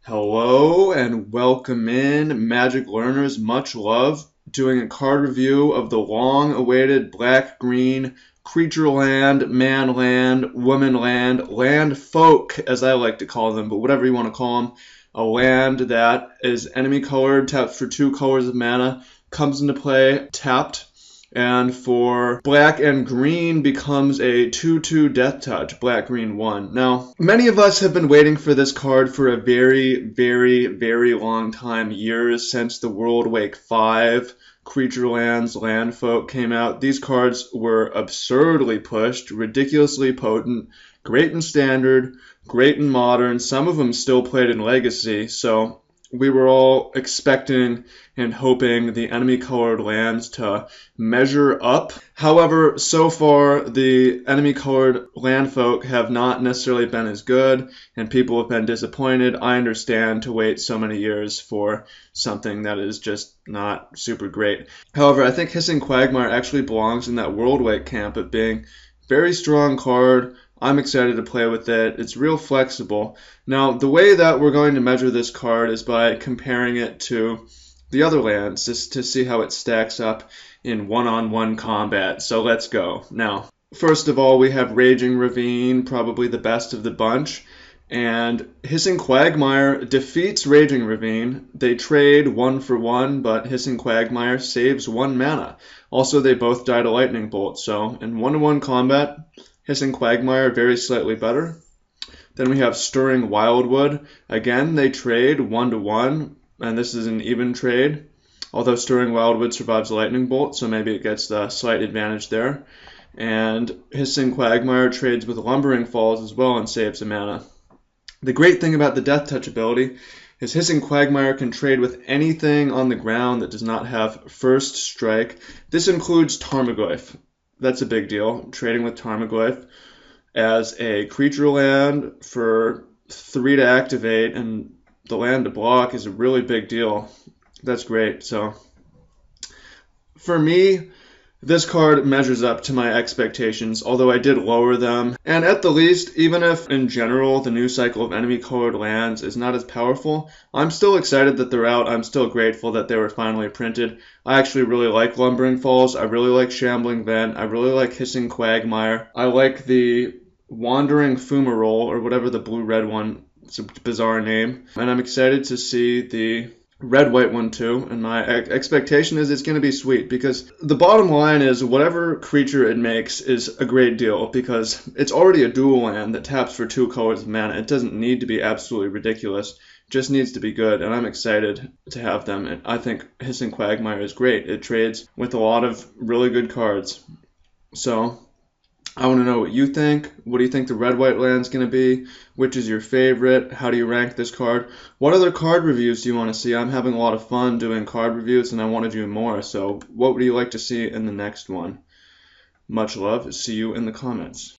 Hello and welcome in, Magic learners. Much love. Doing a card review of the long-awaited black-green creature land, man land, woman land, land folk, as I like to call them, but whatever you want to call them. A land that is enemy colored, taps for 2 colors of mana, comes into play tapped, and for black and green becomes a 2/2 death touch, black green 1. Now, many of us have been waiting for this card for a very long time, years since the World Wake 5 Creature Lands, Landfolk came out. These cards were absurdly pushed, ridiculously potent, great in Standard, great in Modern, some of them still played in Legacy, so we were all expecting and hoping the enemy-colored lands to measure up. However, so far, the enemy-colored landfolk have not necessarily been as good, and people have been disappointed. I understand to wait so many years for something that is just not super great. However, I think Hissing Quagmire actually belongs in that World Wake camp of being very strong card. I'm excited to play with it. It's real flexible. Now, the way that we're going to measure this card is by comparing it to the other lands, just to see how it stacks up in one-on-one combat. So let's go. Now, first of all, we have Raging Ravine, probably the best of the bunch. And Hissing Quagmire defeats Raging Ravine. They trade 1 for 1, but Hissing Quagmire saves 1 mana. Also, they both die to Lightning Bolt. So in one-to-one combat, Hissing Quagmire very slightly better. Then we have Stirring Wildwood. Again, they trade 1-1, and this is an even trade. Although Stirring Wildwood survives Lightning Bolt, so maybe it gets the slight advantage there. And Hissing Quagmire trades with Lumbering Falls as well and saves a mana. The great thing about the Death Touch ability is Hissing Quagmire can trade with anything on the ground that does not have first strike. This includes Tarmogoyf. That's a big deal. Trading with Tarmogoyf as a creature land for 3 to activate and the land to block is a really big deal. That's great. So for me, this card measures up to my expectations, although I did lower them. And at the least, even if in general the new cycle of enemy-colored lands is not as powerful, I'm still excited that they're out. I'm still grateful that they were finally printed. I actually really like Lumbering Falls. I really like Shambling Vent. I really like Hissing Quagmire. I like the Wandering Fumarole, or whatever the blue-red one. It's a bizarre name. And I'm excited to see the red-white one too, and my expectation is it's going to be sweet, because the bottom line is whatever creature it makes is a great deal, because it's already a dual land that taps for 2 colors of mana. It doesn't need to be absolutely ridiculous, it just needs to be good, and I'm excited to have them. And I think Hissing Quagmire is great. It trades with a lot of really good cards. So I want to know what you think. What do you think the red-white land's going to be? Which is your favorite? How do you rank this card? What other card reviews do you want to see? I'm having a lot of fun doing card reviews, and I want to do more. So what would you like to see in the next one? Much love. See you in the comments.